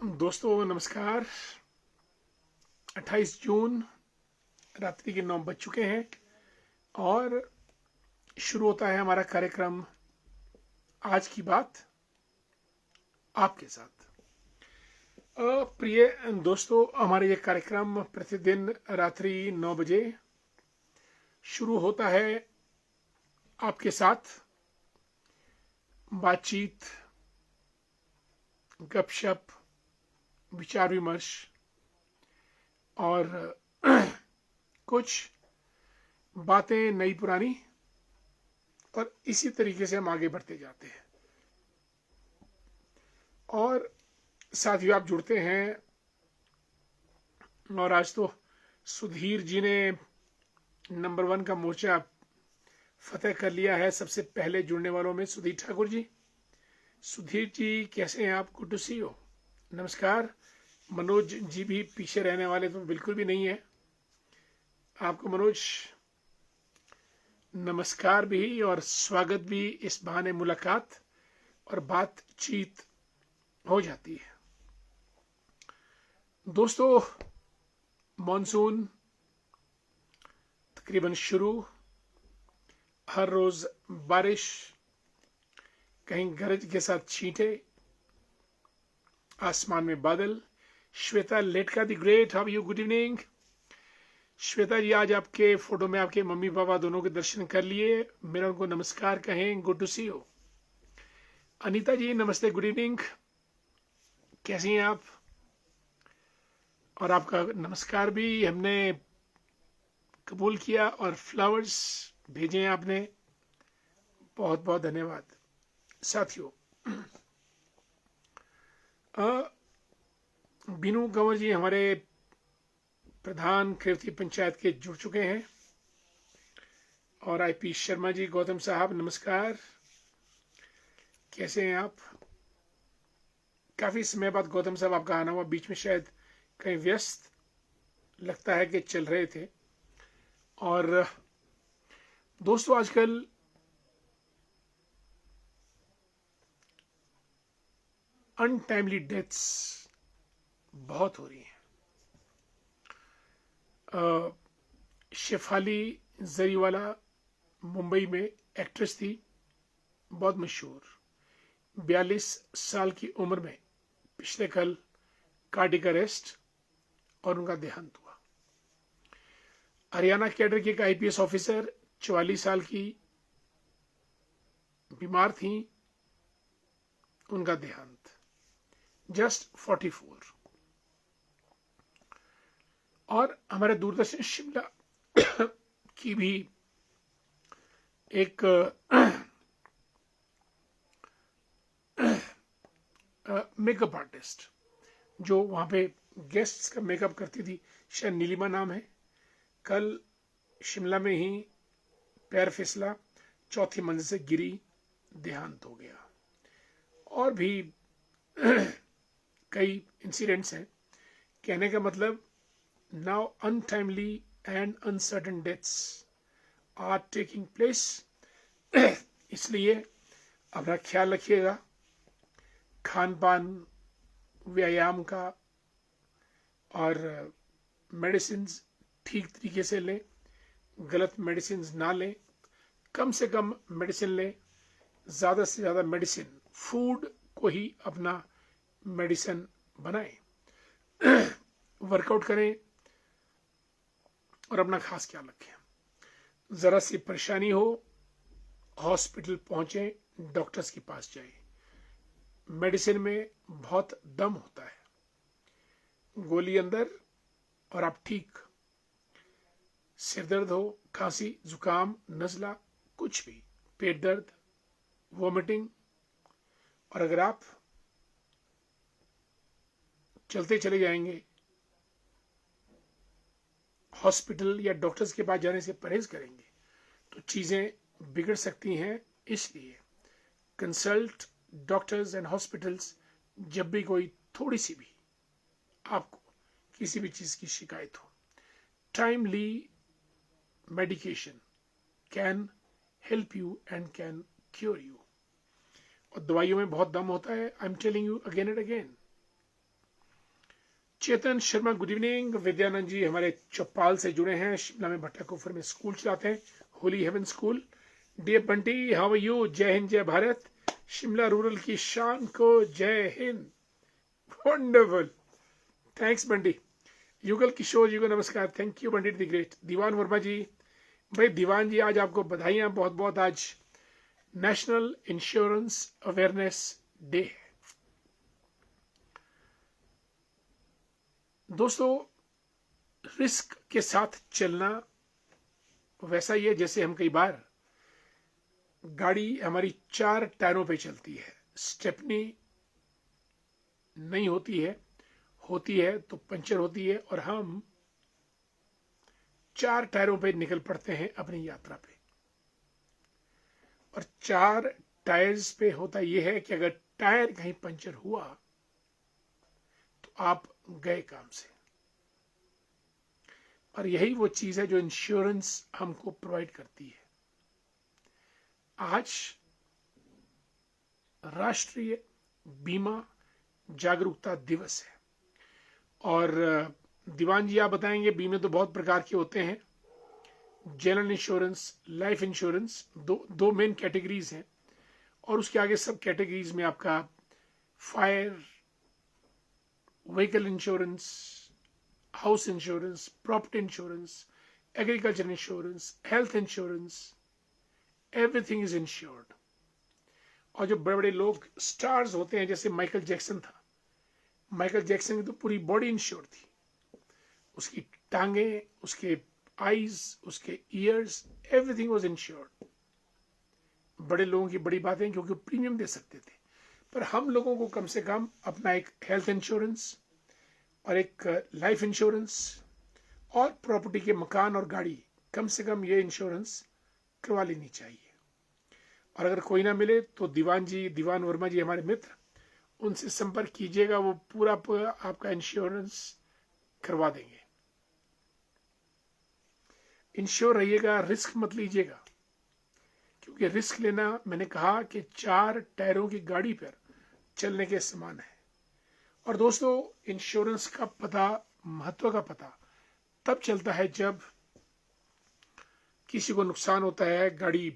दोस्तों नमस्कार। 28 जून रात्रि के 9 बज चुके हैं और शुरू होता है हमारा कार्यक्रम आज की बात आपके साथ। प्रिय दोस्तों, हमारे ये कार्यक्रम प्रतिदिन रात्रि 9 बजे शुरू होता है आपके साथ बातचीत, गपशप, विचार विमर्श और कुछ बातें नई पुरानी, और इसी तरीके से हम आगे बढ़ते जाते हैं। और साथियों, आप जुड़ते हैं और आज तो सुधीर जी ने नंबर 1 का मोर्चा फतेह कर लिया है। सबसे पहले जुड़ने वालों में सुधीर ठाकुर जी। सुधीर जी कैसे हैं आप? Good to see you. नमस्कार। मनोज जी भी पीछे रहने वाले तो बिल्कुल भी नहीं है। आपको मनोज नमस्कार भी और स्वागत भी। इस बहाने मुलाकात और बातचीत हो जाती है। दोस्तों, मॉनसून तकरीबन शुरू, हर रोज बारिश, कहीं गरज के साथ छींटे, आसमान में बादल। Shweta Letka the great, how you? Good evening Shweta ji. आज आपके फोटो में आपके मम्मी पापा दोनों के दर्शन कर लिए, मेरा उनको नमस्कार कहें। Good to see you. Anita ji नमस्ते, गुड इवनिंग, कैसी हैं आप? और आपका नमस्कार भी हमने कबूल किया और फ्लावर्स भेजे हैं आपने, बहुत बहुत धन्यवाद। साथियों, बीनू कंवर जी हमारे प्रधान कृति पंचायत के जुड़ चुके हैं, और आईपी शर्मा जी, गौतम साहब नमस्कार, कैसे हैं आप? काफी समय बाद गौतम साहब आपका आना हुआ, बीच में शायद कहीं व्यस्त लगता है कि चल रहे थे। और दोस्तों, आजकल अनटाइमली डेथ्स बहुत हो रही हैं। शेफाली जरीवाला मुंबई में एक्ट्रेस थी, बहुत मशहूर। 42 साल की उम्र में पिछले कल कार्डियक अरेस्ट और उनका देहांत हुआ। हरियाणा कैडर की एक आईपीएस ऑफिसर 44 साल की बीमार थी, उनका देहांत, जस्ट 44। और हमारे दूरदर्शन शिमला की भी एक मेकअप आर्टिस्ट जो वहां पे गेस्ट्स का मेकअप करती थी, शायद नीलिमा नाम है, कल शिमला में ही पैर फिसला, चौथी मंजिल से गिरी, देहांत हो गया। और भी कई इंसिडेंट्स हैं। कहने का मतलब, now untimely and uncertain deaths are taking place. इसलिए अपना ख्याल रखिएगा, खान पान, व्यायाम का, और मेडिसिन ठीक तरीके से लें, गलत मेडिसिन ना लें, कम से कम मेडिसिन लें, ज़्यादा से ज़्यादा मेडिसिन, फूड को ही अपना मेडिसिन बनाएं, वर्कआउट करें और अपना खास ख्याल रखें। ज़रा सी परेशानी हो, हॉस्पिटल पहुंचे, डॉक्टर्स के पास जाएं। मेडिसिन में बहुत दम होता है, गोली अंदर और आप ठीक। सिर दर्द हो, खांसी, जुकाम, नज़ला, कुछ भी, पेट दर्द, वॉमिटिंग, और अगर आप चलते चले जाएंगे, हॉस्पिटल या डॉक्टर्स के पास जाने से परहेज करेंगे, तो चीजें बिगड़ सकती हैं। इसलिए कंसल्ट डॉक्टर्स एंड हॉस्पिटल्स जब भी कोई थोड़ी सी भी आपको किसी भी चीज की शिकायत हो। Timely medication can help you and can cure you. और दवाइयों में बहुत दम होता है, I am telling you again and again. Chetan Sharma good evening. Vidyanand ji हमारे चौपाल से जुड़े हैं, शिमला में भट्टा कुफर में स्कूल चलाते हैं, holy heaven school. Dear Bunty how are you? जय हिंद जय भारत, शिमला रूरल की शान को जय हिंद। Wonderful, thanks Bunty. युगल किशोर जी को नमस्कार, thank you Bunty the great. Diwan Verma ji, भाई दीवान जी आज आपको बधाइयां बहुत बहुत। आज नेशनल इंश्योरेंस अवेयरनेस डे है। दोस्तों, रिस्क के साथ चलना वैसा ही है जैसे हम कई बार गाड़ी हमारी 4 टायरों पे चलती है, स्टेपनी नहीं होती है तो पंचर होती है, और हम 4 टायरों पे निकल पड़ते हैं अपनी यात्रा पे। और 4 टायर्स पे होता यह है कि अगर टायर कहीं पंचर हुआ तो आप गए काम से। और यही वो चीज है जो इंश्योरेंस हमको प्रोवाइड करती है। आज राष्ट्रीय बीमा जागरूकता दिवस है, और दीवान जी आप बताएंगे बीमे तो बहुत प्रकार के होते हैं। जनरल इंश्योरेंस, लाइफ इंश्योरेंस, दो मेन कैटेगरीज हैं, और उसके आगे सब कैटेगरीज में आपका fire, vehicle insurance, house insurance, property insurance, agriculture insurance, health insurance, everything is insured. और जो बड़े बड़े लोग स्टार्स होते हैं, जैसे माइकल जैक्सन था, माइकल जैक्सन की तो पूरी बॉडी इंश्योर्ड थी, उसकी टांगे, उसके आईज, उसके ईयर्स, एवरीथिंग वाज इंश्योर्ड। बड़े लोगों की बड़ी बातें, क्योंकि प्रीमियम दे सकते थे। पर हम लोगों को कम से कम अपना एक हेल्थ इंश्योरेंस और एक लाइफ इंश्योरेंस और प्रॉपर्टी के मकान और गाड़ी, कम से कम ये इंश्योरेंस करवा लेनी चाहिए। और अगर कोई ना मिले तो दीवान वर्मा जी हमारे मित्र, उनसे संपर्क कीजिएगा, वो पूरा आपका इंश्योरेंस करवा देंगे। इंश्योर रहिएगा, रिस्क मत लीजिएगा, क्योंकि रिस्क लेना, मैंने कहा कि 4 टायरों की गाड़ी पर चलने के समान है। और दोस्तों, इंश्योरेंस का पता, महत्व का पता तब चलता है जब किसी को नुकसान होता है, गाड़ी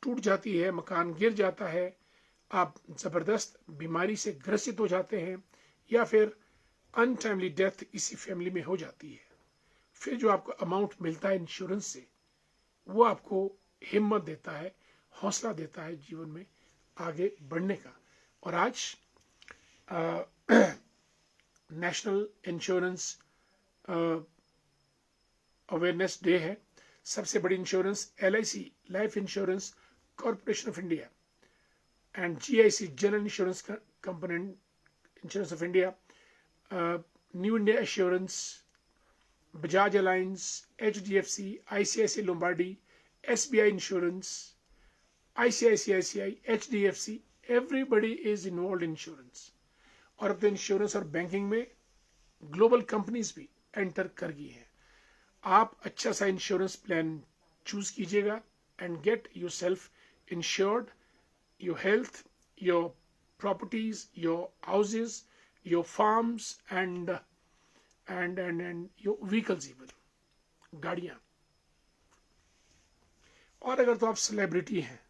टूट जाती है, मकान गिर जाता है, आप जबरदस्त बीमारी से ग्रसित हो जाते हैं, या फिर अनटाइमली डेथ किसी फैमिली में हो जाती है। फिर जो आपको अमाउंट मिलता है इंश्योरेंस से, वो आपको हिम्मत देता है, हौसला देता है जीवन में आगे बढ़ने का। और आज नेशनल इंश्योरेंस अवेयरनेस डे है। सबसे बड़ी insurance LIC, life insurance corporation of India, and GIC, general insurance component insurance of India, new India assurance, Bajaj alliance, HDFC, ICICI Lombardy, SBI insurance, ICICI, HDFC, everybody is involve in insurance. और अब तो insurance और banking में global companies भी enter कर गई हैं। आप अच्छा सा इंश्योरेंस प्लान चूज कीजिएगा and get your self insured, your health, your properties, your houses, your farms and your vehicles, even गाड़ियां। और अगर तो आप सेलिब्रिटी हैं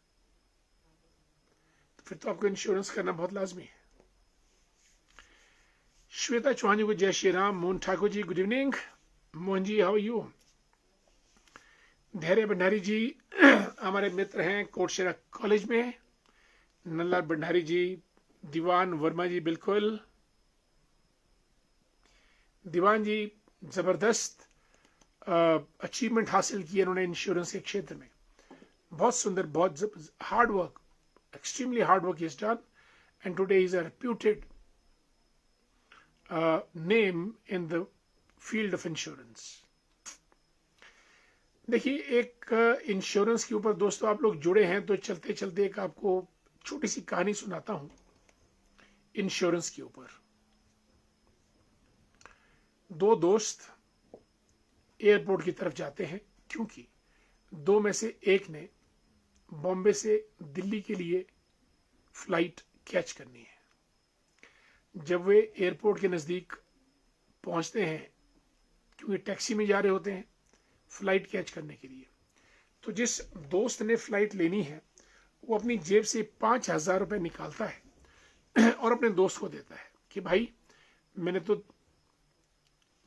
तो फिर तो आपको इंश्योरेंस करना बहुत लाजमी है। श्वेता चौहान जी को जय Shri Ram. Mohan Thakur ji good evening. Mohan ji how you? Dhairya Bhandari जी हमारे मित्र हैं, कोटशेरा कॉलेज में। नल्ला भंडारी जी, दीवान वर्मा जी, बिल्कुल दीवान जी जबरदस्त अचीवमेंट हासिल की उन्होंने इंश्योरेंस के क्षेत्र में। बहुत सुंदर, बहुत hard work, extremely hard work he has done, and today is a reputed name in the field of insurance. देखिए, एक इंश्योरेंस के ऊपर दोस्तों आप लोग जुड़े हैं तो चलते चलते एक आपको छोटी सी कहानी सुनाता हूं इंश्योरेंस के ऊपर। 2 दोस्त एयरपोर्ट की तरफ जाते हैं, क्योंकि 2 में से एक ने बॉम्बे से दिल्ली के लिए फ्लाइट कैच करनी है। जब वे एयरपोर्ट के नजदीक पहुंचते हैं, क्योंकि टैक्सी में जा रहे होते हैं फ्लाइट कैच करने के लिए। तो जिस दोस्त ने फ्लाइट लेनी है वो अपनी जेब से 5,000 रुपये निकालता है और अपने दोस्त को देता है कि भाई मैंने तो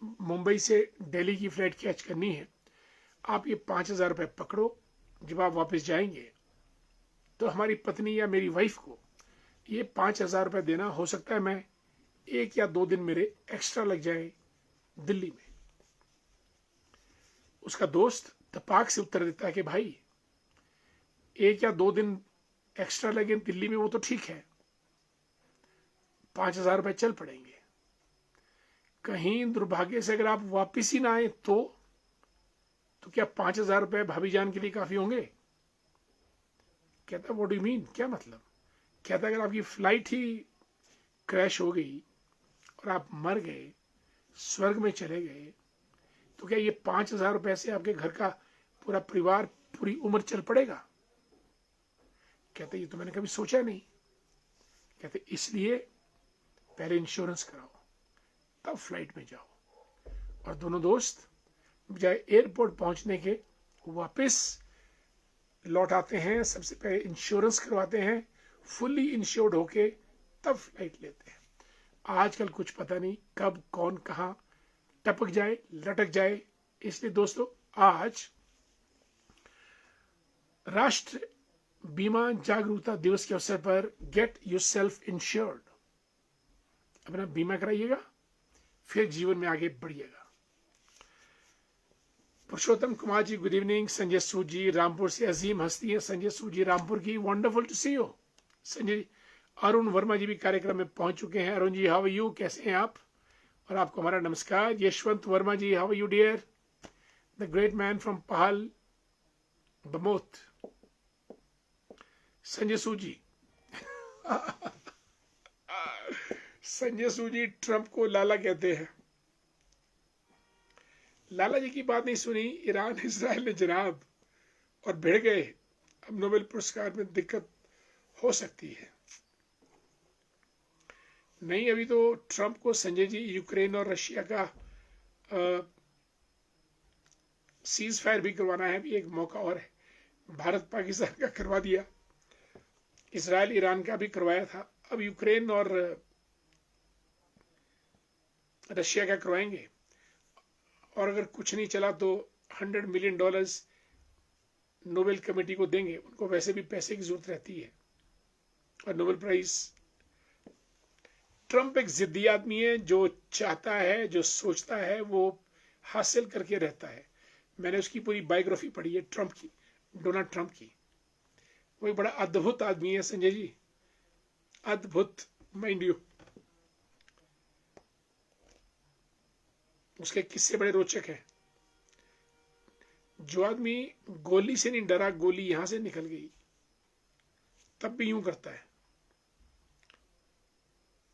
मुंबई से दिल्ली की फ्लाइट कैच करनी है, आप ये 5,000 रुपये पकड़ो, जब आप वापस जाएंगे तो हमारी पत्नी या मेरी वाइफ को ये 5,000 रुपये देना। हो सकता है मैं 1 या 2 दिन मेरे एक्स्ट्रा लग जाए दिल्ली में। उसका दोस्त तपाक से उत्तर देता है कि भाई 1 या 2 दिन एक्स्ट्रा लगे दिल्ली में वो तो ठीक है, 5,000 रुपये चल पड़ेंगे। कहीं दुर्भाग्य से अगर आप वापिस ही ना आए तो क्या 5,000 रुपये भाभी जान के लिए काफी होंगे? कहता व्हाट डू यू मीन, क्या मतलब? कहता अगर आपकी फ्लाइट ही क्रैश हो गई और आप मर गए, स्वर्ग में चले गए, तो क्या ये 5,000 रुपये से आपके घर का पूरा परिवार पूरी उम्र चल पड़ेगा? कहते ये तो मैंने कभी सोचा नहीं। कहते इसलिए पहले इंश्योरेंस कराओ तब फ्लाइट में जाओ। और दोनों दोस्त बजाय एयरपोर्ट पहुंचने के वापस लौट आते हैं, सबसे पहले इंश्योरेंस करवाते हैं, फुल्ली इंश्योर्ड होके तब फ्लाइट लेते हैं। आजकल कुछ पता नहीं कब कौन कहां टपक जाए, लटक जाए। इसलिए दोस्तों आज राष्ट्र बीमा जागरूकता दिवस के अवसर पर गेट योरसेल्फ इंश्योर्ड, अपना बीमा कराइएगा, फिर जीवन में आगे बढ़िएगा। Purushottam Kumar ji good evening. संजय सूद जी रामपुर से अजीम हस्ती है संजय सूद जी रामपुर की, wonderful to see you Sanjay. Arun Verma ji भी कार्यक्रम में पहुंच चुके हैं। Arun ji how are you, कैसे हैं आप? और आपको हमारा नमस्कार। Yashwant Verma ji how are you dear, the great man from पहाल बमोत। संजय सूद जी संजय सूद जी ट्रंप को लाला कहते हैं। लाला जी की बात नहीं सुनी, ईरान इजराइल ने जनाब और भिड़ गए। अब नोबेल पुरस्कार में दिक्कत हो सकती है। नहीं, अभी तो ट्रंप को संजय जी यूक्रेन और रशिया का सीज फायर भी करवाना है, भी एक मौका और है। भारत पाकिस्तान का करवा दिया, इजराइल ईरान का भी करवाया था, अब यूक्रेन और रशिया का करवाएंगे। और अगर कुछ नहीं चला तो $100 मिलियन नोबेल कमेटी को देंगे। उनको वैसे भी पैसे की जरूरत रहती है और नोबेल प्राइज। ट्रंप एक जिद्दी आदमी है, जो चाहता है, जो सोचता है, वो हासिल करके रहता है। मैंने उसकी पूरी बायोग्राफी पढ़ी है ट्रंप की, डोनाल्ड ट्रंप की। वो एक बड़ा अद्भुत आदमी है संजय जी, अद्भुत, माइंड यू। उसके किस्से बड़े रोचक हैं। जो आदमी गोली से नहीं डरा, गोली यहां से निकल गई, तब भी यूं करता है।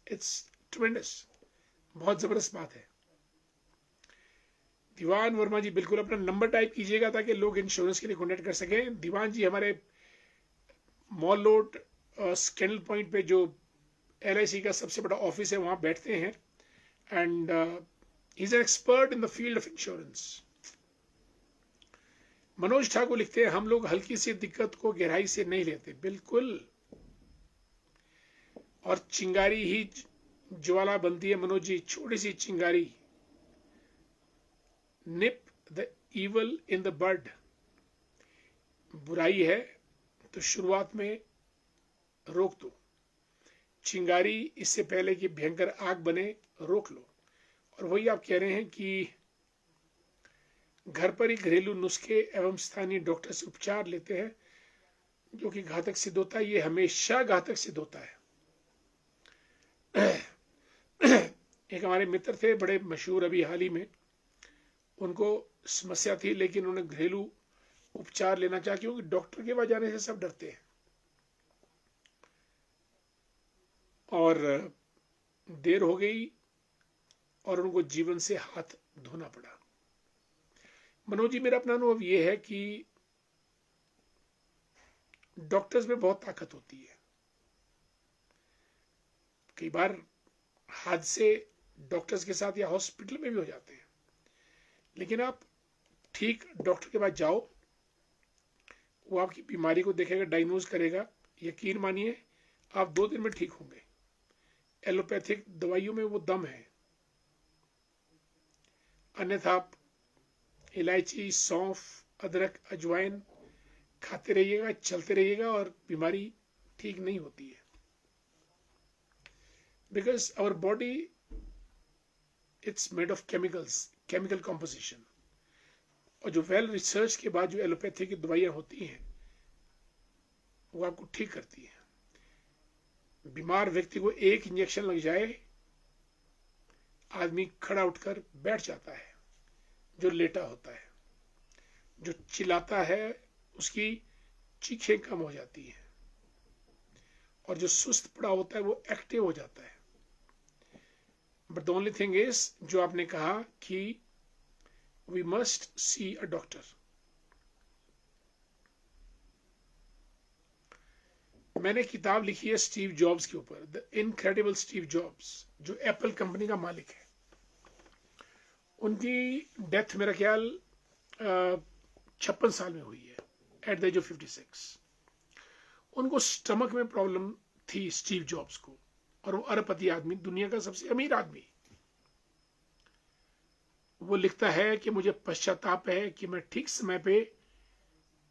इट्स ट्रेमेंडस, बहुत जबरदस्त बात है। दीवान वर्मा जी बिल्कुल अपना नंबर टाइप कीजिएगा ताकि लोग इंश्योरेंस के लिए कॉन्टेक्ट कर सकें। दीवान जी हमारे मॉल रोड स्कैंडल पॉइंट पे जो LIC का सबसे बड़ा ऑफिस है वहां बैठते हैं, and he is an expert in the field of insurance. Manoj Thakur लिखते हैं हम लोग हल्की सी दिक्कत को गहराई से नहीं लेते, बिल्कुल, और चिंगारी ही ज्वाला बनती है। मनोज जी, छोटी सी चिंगारी, nip the evil in the bud. बुराई है तो शुरुआत में रोक दो, चिंगारी इससे पहले कि भयंकर आग बने रोक लो। और वही आप कह रहे हैं कि घर पर ही घरेलू नुस्खे एवं स्थानीय डॉक्टर से उपचार लेते हैं, जो कि घातक सिद्ध होता है। ये हमेशा घातक सिद्ध होता है। एक हमारे मित्र थे बड़े मशहूर, अभी हाल ही में उनको समस्या थी, लेकिन उन्होंने घरेलू उपचार लेना चाहा, क्योंकि डॉक्टर के पास जाने से सब डरते हैं। और देर हो गई और उनको जीवन से हाथ धोना पड़ा। मनोज जी, मेरा अपना अनुभव यह है कि डॉक्टर्स में बहुत ताकत होती है। कई बार हादसे डॉक्टर्स के साथ या हॉस्पिटल में भी हो जाते हैं। लेकिन आप ठीक डॉक्टर के पास जाओ, वो आपकी बीमारी को देखेगा, डायग्नोज करेगा, यकीन मानिए आप 2 दिन में ठीक होंगे। एलोपैथिक दवाइयों में वो दम है। अन्यथा आप इलायची, सौंफ, अदरक, अजवाइन खाते रहिएगा, चलते रहिएगा और बीमारी ठीक नहीं होती है। Because our body it's made of chemicals, chemical composition. और जो वेल रिसर्च के बाद जो एलोपैथी की दवाइयां होती हैं वो आपको ठीक करती है। बीमार व्यक्ति को एक इंजेक्शन लग जाए, आदमी खड़ा उठकर बैठ जाता है। जो लेटा होता है, जो चिल्लाता है, उसकी चीखें कम हो जाती हैं। और जो सुस्त पड़ा होता है वो एक्टिव हो जाता है। But the only thing is, जो आपने कहा कि we must see a doctor. मैंने किताब लिखी है स्टीव जॉब्स के ऊपर, द इनक्रेडिबल स्टीव जॉब्स, जो एप्पल कंपनी का मालिक है। उनकी डेथ मेरा ख्याल 56 साल में हुई है, एट द एज ऑफ 56। उनको स्टमक में प्रॉब्लम थी स्टीव जॉब्स को, और वो अरबपति आदमी, दुनिया का सबसे अमीर आदमी। वो लिखता है कि मुझे पश्चाताप है कि मैं ठीक समय पे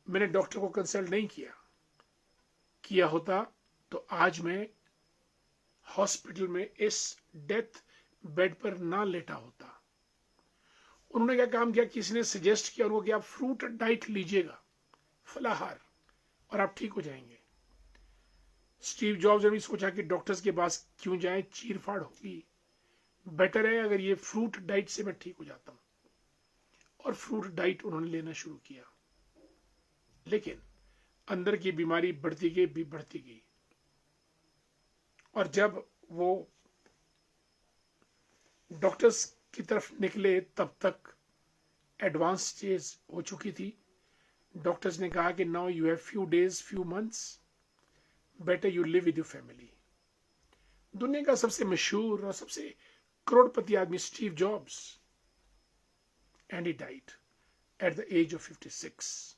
मैंने डॉक्टर को कंसल्ट नहीं किया होता तो आज मैं हॉस्पिटल में इस डेथ बेड पर ना लेटा होता। उन्होंने क्या काम किया, किसी ने सजेस्ट किया उनको कि आप फ्रूट डाइट लीजिएगा, फलाहार, और आप ठीक हो जाएंगे। स्टीव जॉब्स ने भी सोचा कि डॉक्टर्स के पास क्यों जाए, चीर फाड़ होगी, बेटर है अगर ये फ्रूट डाइट से मैं ठीक हो जाता हूं। और फ्रूट डाइट उन्होंने लेना शुरू किया। लेकिन अंदर की बीमारी बढ़ती गई। और जब वो डॉक्टर्स की तरफ निकले तब तक एडवांस स्टेज हो चुकी थी। डॉक्टर्स ने कहा कि now you have few days, few months, better you live with your family. दुनिया का सबसे मशहूर और सबसे करोड़पति आदमी Steve Jobs, and he died at the age of 56।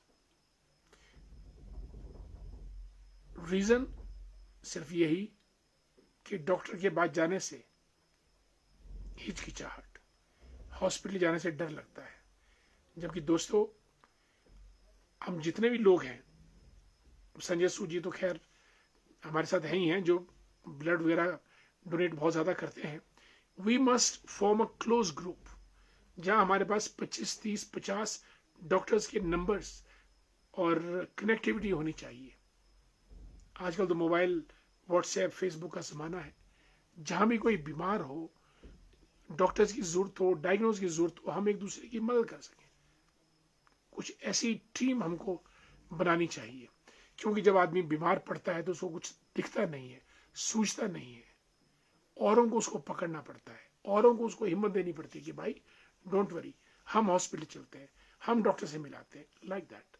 Reason सिर्फ यही कि डॉक्टर के पास जाने से हिचकिचाहट, हॉस्पिटल जाने से डर लगता है। जबकि दोस्तों, हम जितने भी लोग हैं, संजय सूद जी तो खैर हमारे साथ ही हैं, जो ब्लड वगैरह डोनेट बहुत ज्यादा करते हैं। We must form a close group, जहां हमारे पास 25, 30, 50 डॉक्टर्स के नंबर्स और कनेक्टिविटी होनी चाहिए। आजकल तो मोबाइल, व्हाट्सएप, फेसबुक का जमाना है। जहां भी कोई बीमार हो, डॉक्टर्स की जरूरत हो, डायग्नोज की जरूरत हो, हम एक दूसरे की मदद कर सकें। कुछ ऐसी टीम हमको बनानी चाहिए। क्योंकि जब आदमी बीमार पड़ता है तो उसको कुछ दिखता नहीं है, सूझता नहीं है, औरों को उसको पकड़ना पड़ता है, औरों को उसको हिम्मत देनी पड़ती है कि भाई डोंट वरी, हम हॉस्पिटल चलते हैं, हम डॉक्टर से मिलाते हैं, लाइक दैट।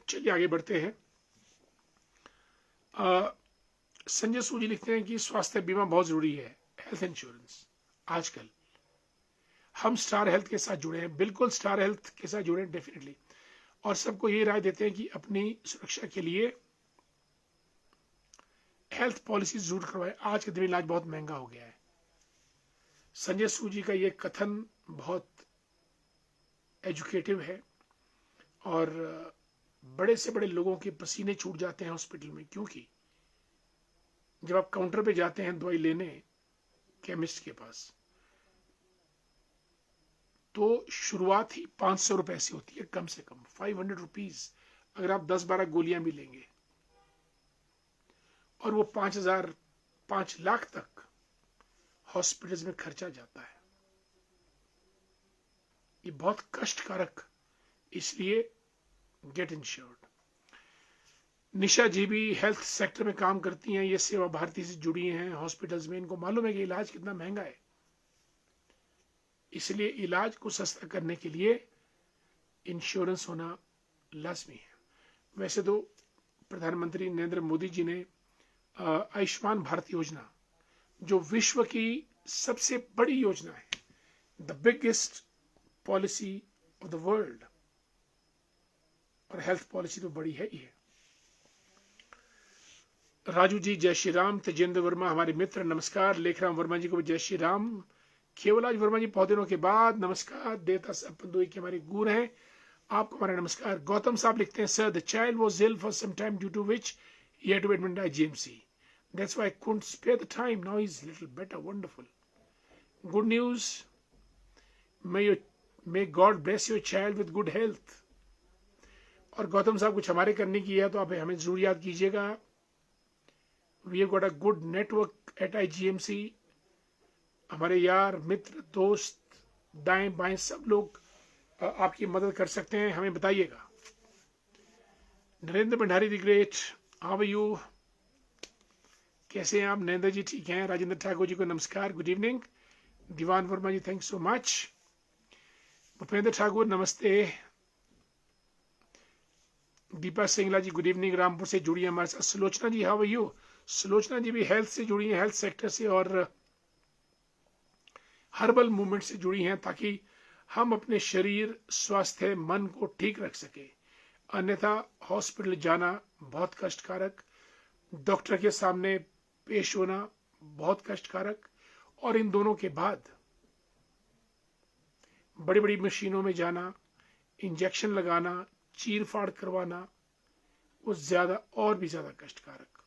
चलिए आगे बढ़ते हैं। संजय सूद जी लिखते हैं कि स्वास्थ्य बीमा बहुत जरूरी है, हेल्थ इंश्योरेंस। आजकल हम स्टार हेल्थ के साथ जुड़े हैं, बिल्कुल स्टार हेल्थ के साथ जुड़े हैं, डेफिनेटली। और सबको ये राय देते हैं कि अपनी सुरक्षा के लिए हेल्थ पॉलिसी जरूर करवाएं। आज के दिन इलाज बहुत महंगा हो गया है। संजय सूद जी का ये कथन बहुत एजुकेटिव है, और बड़े से बड़े लोगों के पसीने छूट जाते हैं हॉस्पिटल में। क्योंकि जब आप काउंटर पे जाते हैं दवाई लेने केमिस्ट के पास, तो शुरुआत ही 500 रुपए से होती है, कम से कम 500 रुपीज, अगर आप 10-12 गोलियां भी लेंगे। और वो 5,000, 5 लाख तक हॉस्पिटल्स में खर्चा जाता है। ये बहुत कष्टकारक, इसलिए गेट इंश्योर्ड। निशा जी भी हेल्थ सेक्टर में काम करती हैं, ये सेवा भारती से जुड़ी हैं हॉस्पिटल्स में। इनको मालूम है कि इलाज कितना महंगा है, इसलिए इलाज को सस्ता करने के लिए इंश्योरेंस होना लाजमी है। वैसे तो प्रधानमंत्री नरेंद्र मोदी जी ने आयुष्मान भारत योजना जो विश्व की सबसे बड़ी योजना है, the biggest policy of the world, और हेल्थ पॉलिसी तो बड़ी है ही है। राजू जी जय श्री राम। तेजेंद्र वर्मा हमारे मित्र नमस्कार। लेखराम वर्मा जी को भी जय श्री राम। केवलाज वर्मा जी बहुत दिनों के बाद नमस्कार। देवता संपदोई के हमारे गुरु हैं, आपको हमारा नमस्कार। गौतम साहब लिखते हैं, sir the child was ill for some time due to which he had to be admitted at GMC. That's why I couldn't spare the time. Now he's a little better. Wonderful. Good news. May God bless your child with good health. और गौतम साहब कुछ हमारे करने की है तो आप हमें जरूर याद कीजिएगा। We have got a good network at IGMC. हमारे यार मित्र दोस्त दाएं बाएं सब लोग आपकी मदद कर सकते हैं, हमें बताइएगा। Narendra Bhandari the great, how are you, कैसे हैं आप? नरेंद्र जी ठीक हैं। राजेंद्र ठाकुर जी को नमस्कार, good evening. Diwan Verma ji thanks so much. Bhupendra Thakur नमस्ते। दीपा सिंगला जी गुड इवनिंग, रामपुर से जुड़ी है हमारे साथ। Sulochana ji how are you? Sulochana ji भी हेल्थ से जुड़ी हैं, हेल्थ सेक्टर से और हर्बल मूवमेंट से जुड़ी हैं, ताकि हम अपने शरीर स्वास्थ्य मन को ठीक रख सके। अन्यथा हॉस्पिटल जाना बहुत कष्टकारक, डॉक्टर के सामने पेश होना बहुत कष्टकारक, और इन दोनों के बाद बड़ी बड़ी मशीनों में जाना, इंजेक्शन लगाना, चीर फाड़ करवाना, वो ज्यादा और भी ज्यादा कष्टकारक।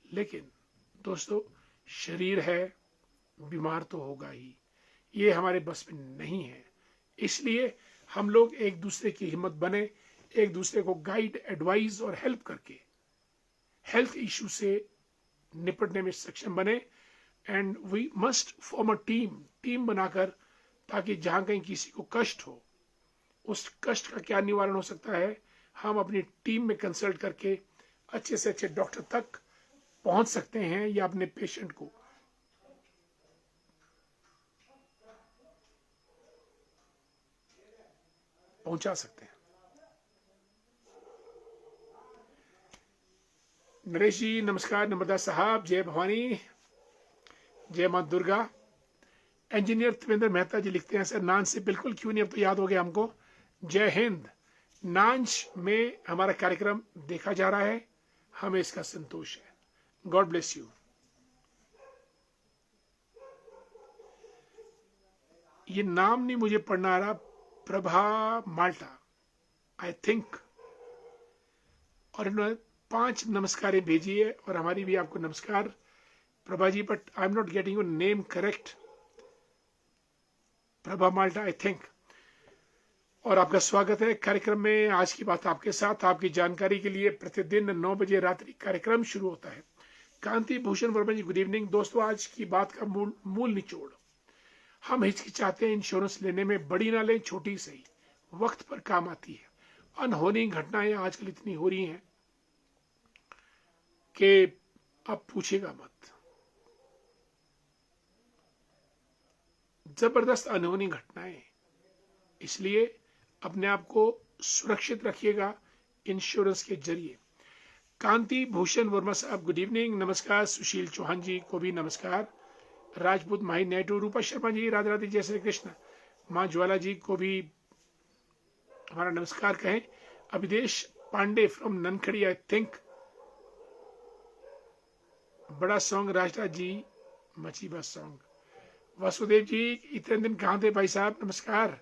लेकिन दोस्तों, शरीर है, बीमार तो होगा ही, ये हमारे बस में नहीं है। इसलिए हम लोग एक दूसरे की हिम्मत बने, एक दूसरे को गाइड एडवाइस और हेल्प करके हेल्थ इशू से निपटने में सक्षम बने। And we must form a team बनाकर, ताकि जहां कहीं किसी को कष्ट हो, उस कष्ट का क्या निवारण हो सकता है, हम अपनी टीम में कंसल्ट करके अच्छे से अच्छे डॉक्टर तक पहुंच सकते हैं, या अपने पेशेंट को पहुंचा सकते हैं। नरेश जी नमस्कार। नम्रता साहब जय भवानी, जय मां दुर्गा। इंजीनियर त्रिवेंद्र मेहता जी लिखते हैं, सर नांच से बिल्कुल क्यों नहीं, अब तो याद हो गया हमको। जय हिंद। नांच में हमारा कार्यक्रम देखा जा रहा है, हमें इसका संतोष है। God bless you. ये नाम नहीं मुझे पढ़ना आ रहा, प्रभा माल्टा आई थिंक, और इन्होंने 5 नमस्कारें भेजी है, और हमारी भी आपको नमस्कार Prabha ji, but I am not getting your name correct. Prabha Malta I think. और आपका स्वागत है कार्यक्रम में। आज की बात आपके साथ, आपकी जानकारी के लिए प्रतिदिन 9 बजे रात्रि कार्यक्रम शुरू होता है। कांति भूषण वर्मा जी गुड इवनिंग। दोस्तों, आज की बात का मूल निचोड़, हम हिचकिचाते हैं इंश्योरेंस लेने में, बड़ी ना लें छोटी सही, वक्त पर काम आती है। अनहोनी घटनाएं आजकल इतनी हो रही हैं कि आप पूछेगा मत। जबरदस्त अनहोनी घटनाएं, इसलिए अपने आप को सुरक्षित रखिएगा इंश्योरेंस के जरिए। कांति भूषण वर्मा साहब गुड इवनिंग, नमस्कार। सुशील चौहान जी को भी नमस्कार। राजपूत माही नायडू, रूपा शर्मा जी राधे राधे, जय श्री कृष्ण। मां ज्वाला जी को भी हमारा नमस्कार कहें। Abhidesh Pandey from Nankhari I think, बड़ा सॉन्ग राजराज जी, मची बस सॉन्ग। वासुदेव जी इतने दिन कहाँ थे भाई साहब, नमस्कार।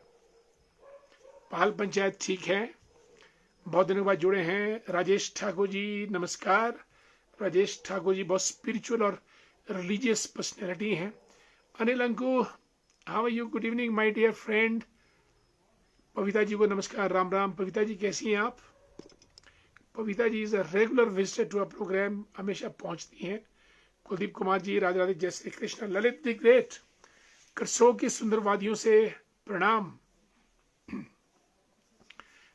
पाल पंचायत ठीक है, बहुत दिनों के बाद जुड़े हैं। राजेश ठाकुर जी नमस्कार। राजेश ठाकुर जी बहुत स्पिरिचुअल और रिलीजियस पर्सनैलिटी हैं। Anil Anku how are you, good evening my dear friend. Pavita ji को नमस्कार, राम राम। पविता जी कैसी हैं आप? Pavita ji is a regular visitor to a program, हमेशा पहुंचती हैं। कुलदीप कुमार जी राधे राधे, जय श्री कृष्ण। ललित द ग्रेट, करसोग की सुंदर वादियों से प्रणाम।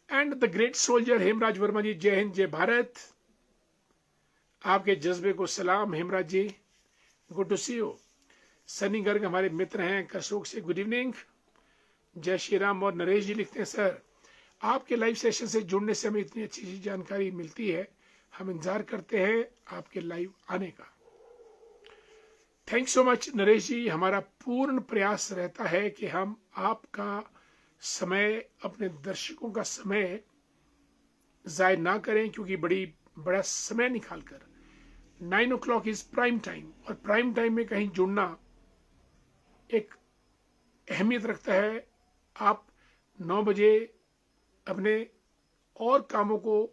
And the great soldier Hemraj Verma ji, जय हिंद जय भारत। आपके जज्बे को सलाम हेमराज जी, good to see you. Sunny Garg हमारे मित्र हैं करसोग से, गुड इवनिंग। जय श्री राम। और नरेश जी लिखते हैं, सर आपके लाइव सेशन से जुड़ने से हमें इतनी अच्छी जानकारी मिलती है, हम इंतजार करते हैं आपके लाइव आने का। थैंक सो मच नरेश जी। हमारा पूर्ण प्रयास रहता है कि हम आपका समय, अपने दर्शकों का समय जाय ना करें, क्योंकि बड़ा समय निकालकर 9 o'clock इज प्राइम टाइम, और प्राइम टाइम में कहीं जुड़ना एक अहमियत रखता है। आप 9 बजे अपने और कामों को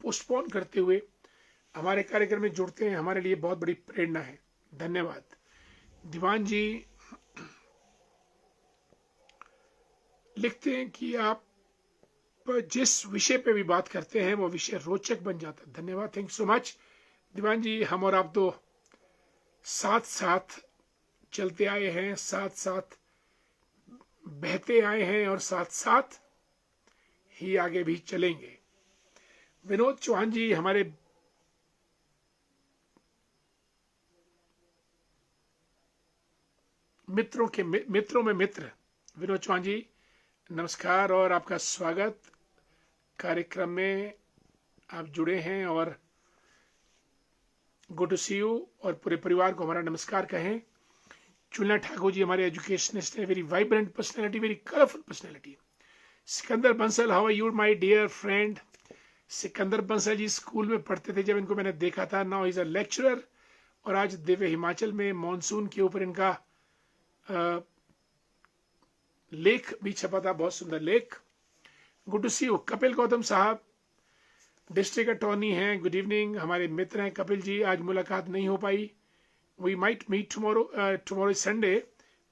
पोस्टपोन करते हुए हमारे कार्यक्रम में जुड़ते हैं, हमारे लिए बहुत बड़ी प्रेरणा है। धन्यवाद। दीवान जी लिखते हैं कि आप जिस विषय पे भी बात करते हैं वो विषय रोचक बन जाता है। धन्यवाद, थैंक सो मच दीवान जी। हम और आप तो साथ साथ चलते आए हैं, साथ साथ बहते आए हैं, और साथ साथ ही आगे भी चलेंगे। विनोद चौहान जी, हमारे मित्रों में मित्र विनोद चौहान जी, नमस्कार और आपका स्वागत। कार्यक्रम में आप जुड़े हैं, और गुड टू सी यू, और पूरे परिवार को हमारा नमस्कार कहें। चुलना ठाकुर जी हमारे एजुकेशनिस्ट है, very vibrant personality, very colourful personality. Sikandar Bansal, how are you my dear friend. Sikandar Bansal ji school में पढ़ते थे जब इनको मैंने देखा था। नाउ इज अ लेक्चरर, और आज दिव्य हिमाचल में मॉनसून के ऊपर इनका लेख भी छपा था, बहुत सुंदर लेख। Good to see you. Kapil Gautam साहब डिस्ट्रिक्ट अटॉर्नी हैं, गुड इवनिंग। हमारे मित्र हैं कपिल जी, आज मुलाकात नहीं हो पाई। We might meet tomorrow, tomorrow Sunday,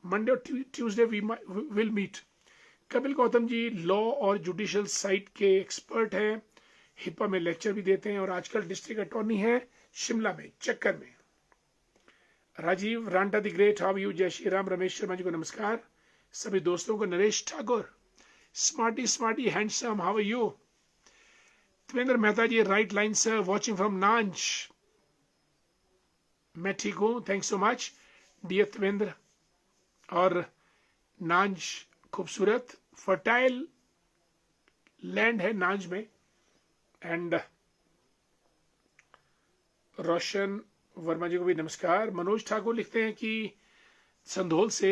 Monday और Tuesday we will meet. Kapil Gautam ji law और जुडिशियल साइट के एक्सपर्ट हैं, हिपा में लेक्चर भी देते हैं, और आजकल डिस्ट्रिक्ट अटॉर्नी हैं शिमला में, चक्कर में। Rajiv Ranta the great, how you. जय श्री राम। रमेश शर्मा जी को नमस्कार। सभी दोस्तों को। Naresh Thakur, smarty smarty handsome, how are you. Tvendra Mehta ji, right line sir, watching from Nanch. मैं ठीक हूँ, thank so much dear Tvendra. और नांच खूबसूरत फर्टाइल लैंड है नांच में। एंड रोशन वर्मा जी को भी नमस्कार। मनोज ठाकुर लिखते हैं कि संधोल से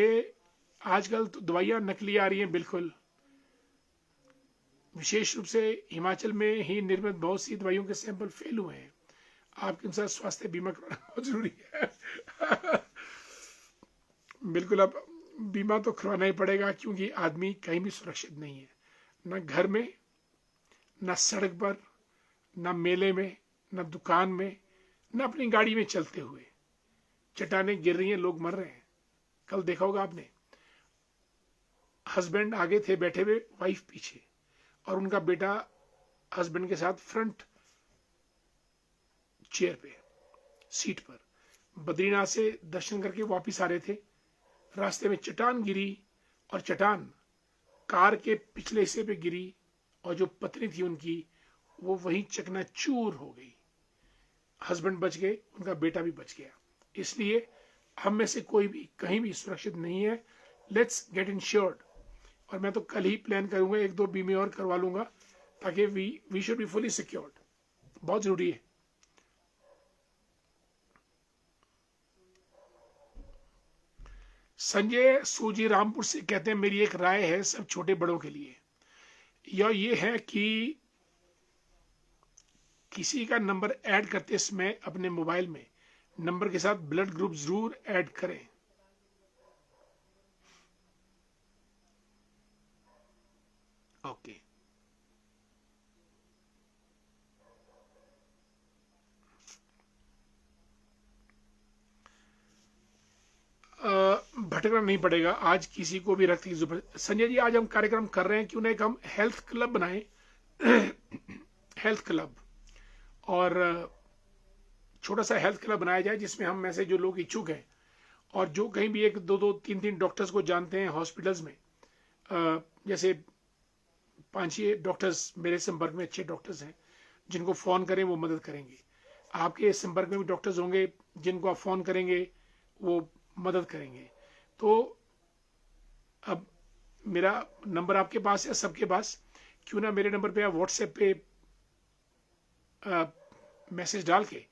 आजकल तो दवाइयां नकली आ रही हैं, बिल्कुल। विशेष रूप से हिमाचल में ही निर्मित बहुत सी दवाइयों के सैंपल फेल हुए हैं। आपके अनुसार स्वास्थ्य बीमा कराना बहुत जरूरी है। बिल्कुल, अब बीमा तो करवाना ही पड़ेगा, क्योंकि आदमी कहीं भी सुरक्षित नहीं है, ना घर में, ना सड़क पर, ना मेले में, ना दुकान में, ना अपनी गाड़ी में चलते हुए। चट्टानें गिर रही हैं, लोग मर रहे हैं। कल देखा होगा आपने, हस्बैंड आगे थे बैठे हुए, वाइफ पीछे, और उनका बेटा हस्बैंड के साथ फ्रंट चेयर पे, सीट पर। बद्रीनाथ से दर्शन करके वापिस आ रहे थे, रास्ते में चट्टान गिरी, और चट्टान कार के पिछले हिस्से पे गिरी, और जो पत्नी थी उनकी वो वहीं चकनाचूर हो गई। हस्बैंड बच गए, उनका बेटा भी बच गया। इसलिए हम में से कोई भी कहीं भी सुरक्षित नहीं है। Let's get insured. और मैं तो कल ही प्लान करूंगा, 1-2 बीमे और करवा लूंगा, ताकि we should be fully secured. बहुत जरूरी है। संजय सूजी रामपुर से कहते हैं, मेरी एक राय है सब छोटे बड़ों के लिए, या ये है कि किसी का नंबर ऐड करते समय अपने मोबाइल में नंबर के साथ ब्लड ग्रुप जरूर ऐड करें। ओके, भटकना नहीं पड़ेगा आज किसी को भी रक्त की जरूरत। संजय जी, आज हम कार्यक्रम कर रहे हैं, क्यों ना एक हम हेल्थ क्लब बनाएं। हेल्थ क्लब, और छोटा सा हेल्थ क्लब बनाया जाए, जिसमें हम में से जो लोग इच्छुक हैं, और जो कहीं भी 1-2-3 डॉक्टर्स को जानते हैं हॉस्पिटल्स में, जैसे 5-6 डॉक्टर्स मेरे संपर्क में अच्छे डॉक्टर्स हैं, जिनको फ़ोन करें वो मदद करेंगे। आपके संपर्क में भी डॉक्टर्स होंगे, जिनको आप फ़ोन करेंगे वो मदद करेंगे। तो अब मेरा नंबर आपके पास है, सबके पास, क्यों ना मेरे नंबर पे आप व्हाट्सएप पे मैसेज डाल के